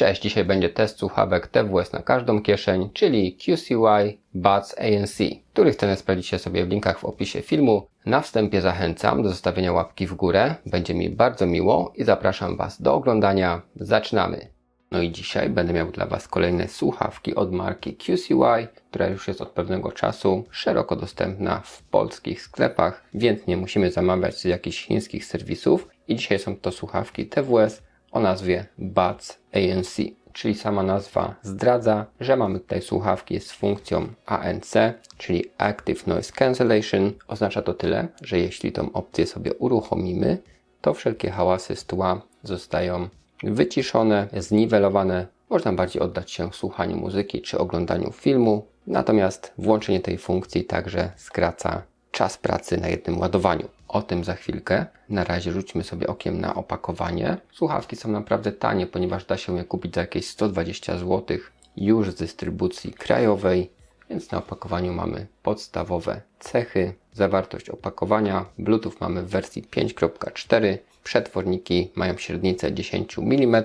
Cześć, dzisiaj będzie test słuchawek TWS na każdą kieszeń, czyli QCY Buds ANC, których cenę sprawdzicie sobie w linkach w opisie filmu. Na wstępie zachęcam do zostawienia łapki w górę, będzie mi bardzo miło i zapraszam Was do oglądania. Zaczynamy! No i dzisiaj będę miał dla Was kolejne słuchawki od marki QCY, która już jest od pewnego czasu szeroko dostępna w polskich sklepach, więc nie musimy zamawiać z jakichś chińskich serwisów. I dzisiaj są to słuchawki TWS o nazwie Buds ANC, czyli sama nazwa zdradza, że mamy tutaj słuchawki z funkcją ANC, czyli Active Noise Cancellation. Oznacza to tyle, że jeśli tą opcję sobie uruchomimy, to wszelkie hałasy z tła zostają wyciszone, zniwelowane. Można bardziej oddać się słuchaniu muzyki czy oglądaniu filmu, natomiast włączenie tej funkcji także skraca czas pracy na jednym ładowaniu. O tym za chwilkę. Na razie rzućmy sobie okiem na opakowanie. Słuchawki są naprawdę tanie, ponieważ da się je kupić za jakieś 120 zł już z dystrybucji krajowej, więc na opakowaniu mamy podstawowe cechy. Zawartość opakowania. Bluetooth mamy w wersji 5.4. Przetworniki mają średnicę 10 mm.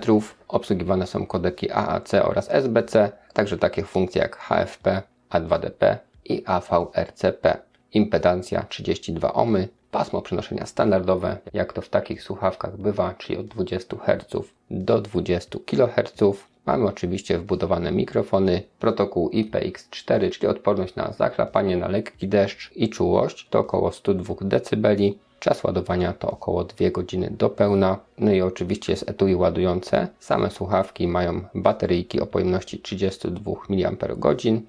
Obsługiwane są kodeki AAC oraz SBC, także takie funkcje jak HFP, A2DP i AVRCP. Impedancja 32 ohmy. Pasmo przenoszenia standardowe, jak to w takich słuchawkach bywa, czyli od 20 Hz do 20 kHz. Mamy oczywiście wbudowane mikrofony, protokół IPX4, czyli odporność na zachlapanie, na lekki deszcz i czułość to około 102 dB. Czas ładowania to około 2 godziny do pełna. No i oczywiście jest etui ładujące. Same słuchawki mają bateryjki o pojemności 32 mAh,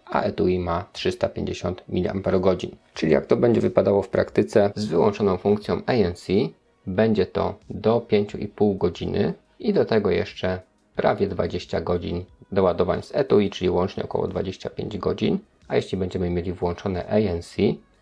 a etui ma 350 mAh. Czyli jak to będzie wypadało w praktyce z wyłączoną funkcją ANC, będzie to do 5,5 godziny i do tego jeszcze prawie 20 godzin do ładowań z etui, czyli łącznie około 25 godzin. A jeśli będziemy mieli włączone ANC,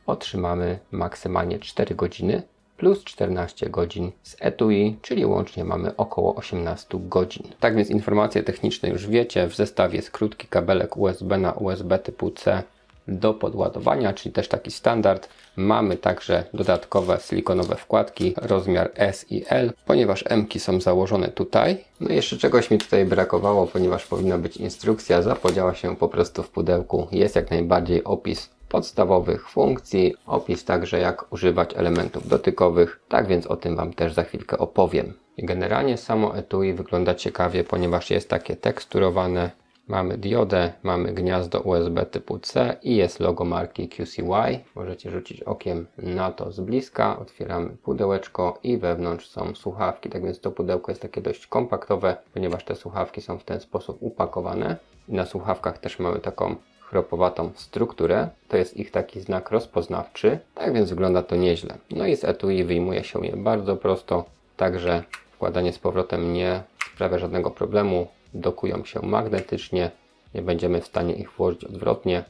otrzymamy maksymalnie 4 godziny plus 14 godzin z etui, czyli łącznie mamy około 18 godzin. Tak więc informacje techniczne już wiecie, w zestawie jest krótki kabelek USB na USB typu C do podładowania, czyli też taki standard. Mamy także dodatkowe silikonowe wkładki, rozmiar S i L, ponieważ M-ki są założone tutaj. No i jeszcze czegoś mi tutaj brakowało, ponieważ powinna być instrukcja, zapodziała się po prostu w pudełku. Jest jak najbardziej opis podstawowych funkcji, opis także jak używać elementów dotykowych, tak więc o tym Wam też za chwilkę opowiem. Generalnie samo etui wygląda ciekawie, ponieważ jest takie teksturowane. Mamy diodę, mamy gniazdo USB typu C i jest logo marki QCY. Możecie rzucić okiem na to z bliska. Otwieramy pudełeczko i wewnątrz są słuchawki. Tak więc to pudełko jest takie dość kompaktowe, ponieważ te słuchawki są w ten sposób upakowane. I na słuchawkach też mamy taką chropowatą strukturę. To jest ich taki znak rozpoznawczy. Tak więc wygląda to nieźle. No i z etui wyjmuje się je bardzo prosto. Także wkładanie z powrotem nie sprawia żadnego problemu. Dokują się magnetycznie, nie będziemy w stanie ich włożyć odwrotnie.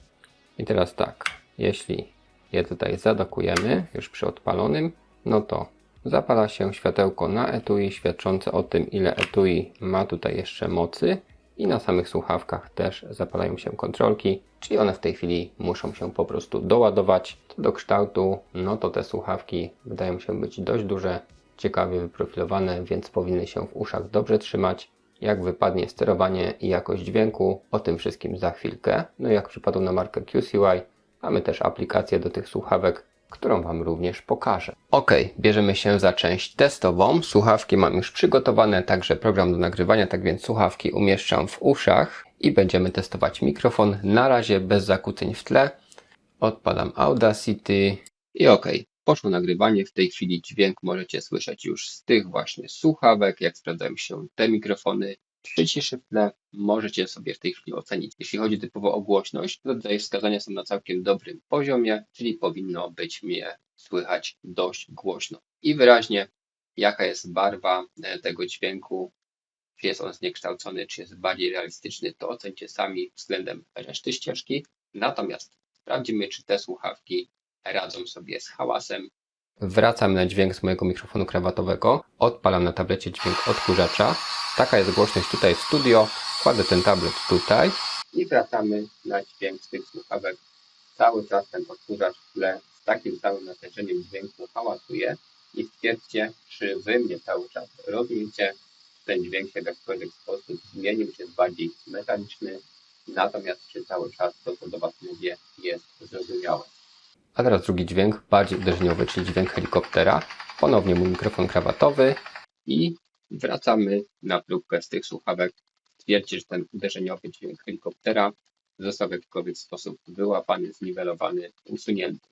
I teraz tak, jeśli je tutaj zadokujemy już przy odpalonym, no to zapala się światełko na etui świadczące o tym, ile etui ma tutaj jeszcze mocy i na samych słuchawkach też zapalają się kontrolki, czyli one w tej chwili muszą się po prostu doładować. Co do kształtu, no to te słuchawki wydają się być dość duże, ciekawie wyprofilowane, więc powinny się w uszach dobrze trzymać. Jak wypadnie sterowanie i jakość dźwięku, o tym wszystkim za chwilkę. No i jak w przypadku na markę QCY, mamy też aplikację do tych słuchawek, którą Wam również pokażę. Ok, bierzemy się za część testową. Słuchawki mam już przygotowane, także program do nagrywania, tak więc słuchawki umieszczam w uszach i będziemy testować mikrofon. Na razie bez zakłóceń w tle. Odpalam Audacity i ok. Poszło nagrywanie, w tej chwili dźwięk możecie słyszeć już z tych właśnie słuchawek, jak sprawdzają się te mikrofony. Przy ciszy w tle możecie sobie w tej chwili ocenić. Jeśli chodzi typowo o głośność, to tutaj wskazania są na całkiem dobrym poziomie, czyli powinno być mnie słychać dość głośno i wyraźnie. Jaka jest barwa tego dźwięku, czy jest on zniekształcony, czy jest bardziej realistyczny, to ocencie sami względem reszty ścieżki. Natomiast sprawdzimy, czy te słuchawki radzą sobie z hałasem. Wracam na dźwięk z mojego mikrofonu krawatowego. Odpalam na tablecie dźwięk odkurzacza. Taka jest głośność tutaj w studio. Kładę ten tablet tutaj i wracamy na dźwięk z tych słuchawek. Cały czas ten odkurzacz w tle z takim samym natężeniem dźwięku hałasuje. I stwierdźcie, czy Wy mnie cały czas rozumiecie ten dźwięk się w jakikolwiek sposób zmienił, czy jest bardziej mechaniczny, natomiast przez cały czas to, co do Was mówię, jest zrozumiałe. A teraz drugi dźwięk, bardziej uderzeniowy, czyli dźwięk helikoptera. Ponownie mój mikrofon krawatowy i wracamy na próbkę z tych słuchawek. Stwierdzcie, że ten uderzeniowy dźwięk helikoptera został w jakikolwiek sposób wyłapany, zniwelowany, usunięty.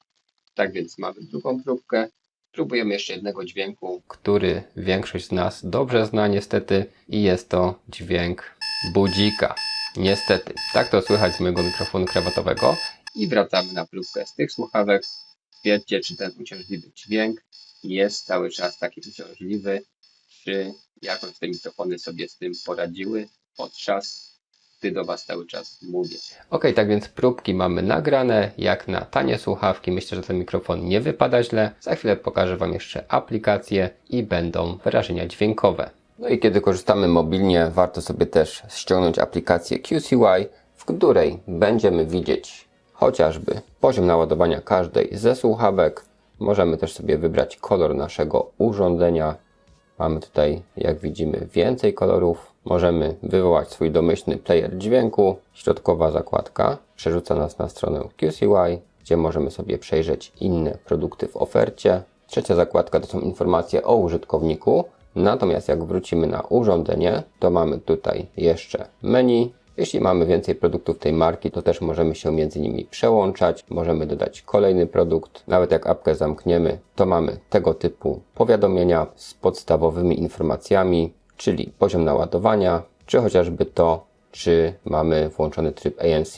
Tak więc mamy drugą próbkę. Próbujemy jeszcze jednego dźwięku, który większość z nas dobrze zna niestety i jest to dźwięk budzika. Niestety, tak to słychać z mojego mikrofonu krawatowego i wracamy na próbkę z tych słuchawek. Stwierdzcie, czy ten uciążliwy dźwięk jest cały czas taki uciążliwy, czy jakoś te mikrofony sobie z tym poradziły podczas gdy do Was cały czas mówię. Ok, tak więc próbki mamy nagrane, jak na tanie słuchawki. Myślę, że ten mikrofon nie wypada źle. Za chwilę pokażę Wam jeszcze aplikacje i będą wyrażenia dźwiękowe. No i kiedy korzystamy mobilnie, warto sobie też ściągnąć aplikację QCY, w której będziemy widzieć chociażby poziom naładowania każdej ze słuchawek. Możemy też sobie wybrać kolor naszego urządzenia. Mamy tutaj, jak widzimy, więcej kolorów. Możemy wywołać swój domyślny player dźwięku. Środkowa zakładka przerzuca nas na stronę QCY, gdzie możemy sobie przejrzeć inne produkty w ofercie. Trzecia zakładka to są informacje o użytkowniku. Natomiast jak wrócimy na urządzenie, to mamy tutaj jeszcze menu. Jeśli mamy więcej produktów tej marki, to też możemy się między nimi przełączać. Możemy dodać kolejny produkt. Nawet jak apkę zamkniemy, to mamy tego typu powiadomienia z podstawowymi informacjami, czyli poziom naładowania, czy chociażby to, czy mamy włączony tryb ANC.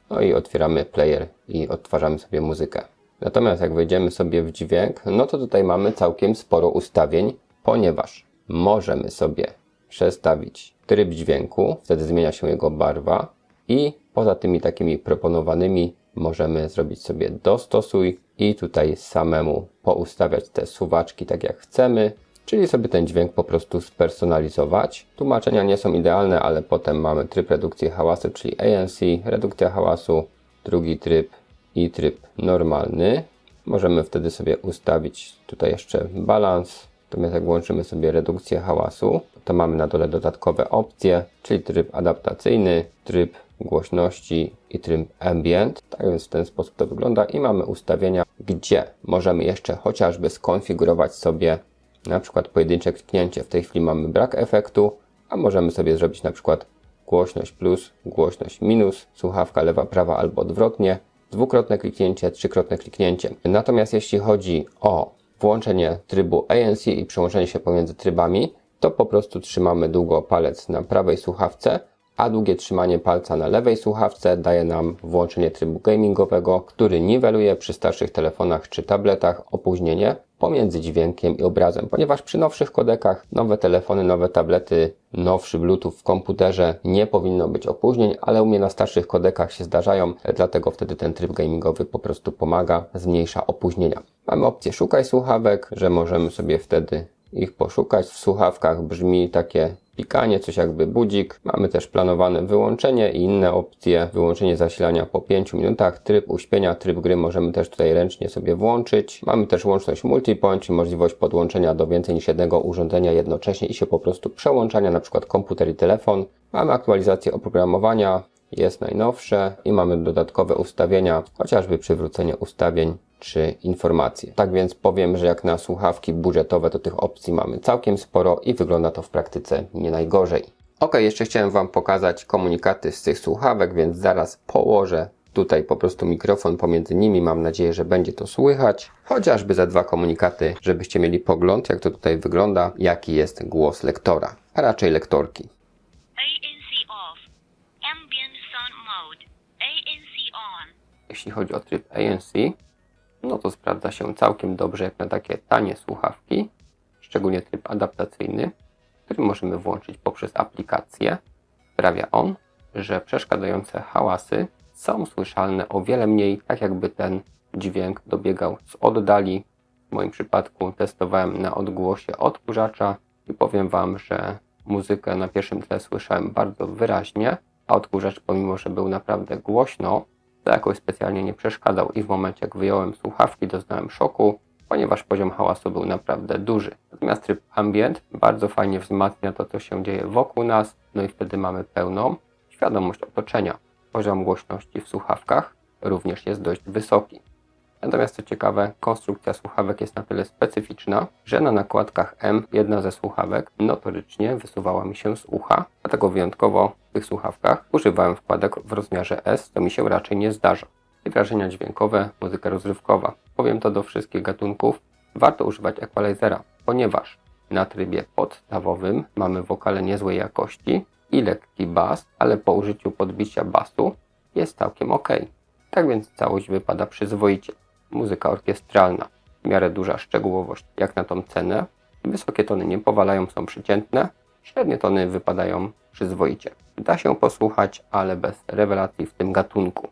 No i otwieramy player i odtwarzamy sobie muzykę. Natomiast jak wejdziemy sobie w dźwięk, no to tutaj mamy całkiem sporo ustawień, ponieważ możemy sobie przestawić tryb dźwięku, wtedy zmienia się jego barwa i poza tymi takimi proponowanymi możemy zrobić sobie dostosuj i tutaj samemu poustawiać te suwaczki tak jak chcemy, czyli sobie ten dźwięk po prostu spersonalizować. Tłumaczenia nie są idealne, ale potem mamy tryb redukcji hałasu, czyli ANC, redukcja hałasu, drugi tryb i tryb normalny. Możemy wtedy sobie ustawić tutaj jeszcze balans. Natomiast jak włączymy sobie redukcję hałasu, to mamy na dole dodatkowe opcje, czyli tryb adaptacyjny, tryb głośności i tryb ambient. Tak więc w ten sposób to wygląda i mamy ustawienia, gdzie możemy jeszcze chociażby skonfigurować sobie na przykład pojedyncze kliknięcie. W tej chwili mamy brak efektu, a możemy sobie zrobić na przykład głośność plus, głośność minus, słuchawka lewa, prawa albo odwrotnie, dwukrotne kliknięcie, trzykrotne kliknięcie. Natomiast jeśli chodzi o włączenie trybu ANC i przełączenie się pomiędzy trybami, to po prostu trzymamy długo palec na prawej słuchawce, a długie trzymanie palca na lewej słuchawce daje nam włączenie trybu gamingowego, który niweluje przy starszych telefonach czy tabletach opóźnienie pomiędzy dźwiękiem i obrazem, ponieważ przy nowszych kodekach, nowe telefony, nowe tablety, nowszy Bluetooth w komputerze nie powinno być opóźnień, ale u mnie na starszych kodekach się zdarzają, dlatego wtedy ten tryb gamingowy po prostu pomaga, zmniejsza opóźnienia. Mamy opcję szukaj słuchawek, że możemy sobie wtedy ich poszukać. W słuchawkach brzmi takie pikanie, coś jakby budzik. Mamy też planowane wyłączenie i inne opcje. Wyłączenie zasilania po 5 minutach, tryb uśpienia, tryb gry możemy też tutaj ręcznie sobie włączyć. Mamy też łączność multipoint, czyli możliwość podłączenia do więcej niż jednego urządzenia jednocześnie i się po prostu przełączania, na przykład komputer i telefon. Mamy aktualizację oprogramowania, jest najnowsze i mamy dodatkowe ustawienia, chociażby przywrócenie ustawień czy informacje. Tak więc powiem, że jak na słuchawki budżetowe, to tych opcji mamy całkiem sporo i wygląda to w praktyce nie najgorzej. Ok, jeszcze chciałem Wam pokazać komunikaty z tych słuchawek, więc zaraz położę tutaj po prostu mikrofon pomiędzy nimi. Mam nadzieję, że będzie to słychać. Chociażby za dwa komunikaty, żebyście mieli pogląd, jak to tutaj wygląda, jaki jest głos lektora, a raczej lektorki. ANC off. Ambient sound mode. ANC on. Jeśli chodzi o tryb ANC, no to sprawdza się całkiem dobrze jak na takie tanie słuchawki, szczególnie tryb adaptacyjny, który możemy włączyć poprzez aplikację. Sprawia on, że przeszkadzające hałasy są słyszalne o wiele mniej, tak jakby ten dźwięk dobiegał z oddali. W moim przypadku testowałem na odgłosie odkurzacza i powiem Wam, że muzykę na pierwszym tle słyszałem bardzo wyraźnie, a odkurzacz, pomimo że był naprawdę głośno, to jakoś specjalnie nie przeszkadzał i w momencie jak wyjąłem słuchawki, doznałem szoku, ponieważ poziom hałasu był naprawdę duży. Natomiast tryb ambient bardzo fajnie wzmacnia to, co się dzieje wokół nas, no i wtedy mamy pełną świadomość otoczenia. Poziom głośności w słuchawkach również jest dość wysoki. Natomiast co ciekawe, konstrukcja słuchawek jest na tyle specyficzna, że na nakładkach M jedna ze słuchawek notorycznie wysuwała mi się z ucha, dlatego wyjątkowo w tych słuchawkach używałem wkładek w rozmiarze S, co mi się raczej nie zdarza. I wrażenia dźwiękowe, muzyka rozrywkowa. Powiem to do wszystkich gatunków, warto używać equalizera, ponieważ na trybie podstawowym mamy wokale niezłej jakości i lekki bas, ale po użyciu podbicia basu jest całkiem ok. Tak więc całość wypada przyzwoicie. Muzyka orkiestralna, w miarę duża szczegółowość jak na tą cenę. Wysokie tony nie powalają, są przeciętne. Średnie tony wypadają przyzwoicie. Da się posłuchać, ale bez rewelacji w tym gatunku.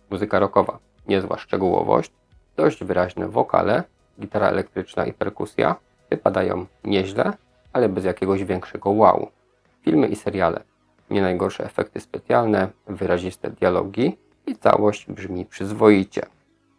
Muzyka rockowa, niezła szczegółowość, dość wyraźne wokale, gitara elektryczna i perkusja wypadają nieźle, ale bez jakiegoś większego wow. Filmy i seriale, nie najgorsze efekty specjalne, wyraziste dialogi i całość brzmi przyzwoicie.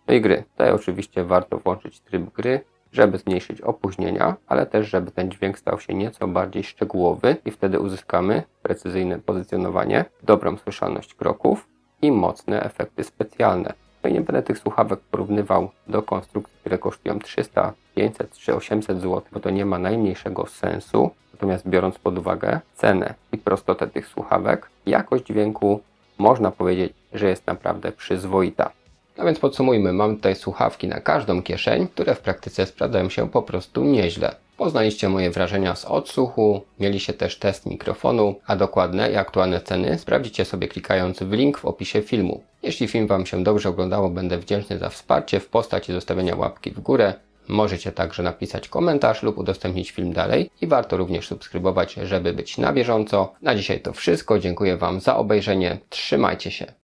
No i gry. Tutaj oczywiście warto włączyć tryb gry, żeby zmniejszyć opóźnienia, ale też żeby ten dźwięk stał się nieco bardziej szczegółowy i wtedy uzyskamy precyzyjne pozycjonowanie, dobrą słyszalność kroków i mocne efekty specjalne. No i nie będę tych słuchawek porównywał do konstrukcji, które kosztują 300, 500 czy 800 zł, bo to nie ma najmniejszego sensu. Natomiast biorąc pod uwagę cenę i prostotę tych słuchawek, jakość dźwięku można powiedzieć, że jest naprawdę przyzwoita. No więc podsumujmy, mam tutaj słuchawki na każdą kieszeń, które w praktyce sprawdzają się po prostu nieźle. Poznaliście moje wrażenia z odsłuchu, mieliście też test mikrofonu, a dokładne i aktualne ceny sprawdzicie sobie klikając w link w opisie filmu. Jeśli film Wam się dobrze oglądało, będę wdzięczny za wsparcie w postaci zostawienia łapki w górę. Możecie także napisać komentarz lub udostępnić film dalej i warto również subskrybować, żeby być na bieżąco. Na dzisiaj to wszystko, dziękuję Wam za obejrzenie, trzymajcie się.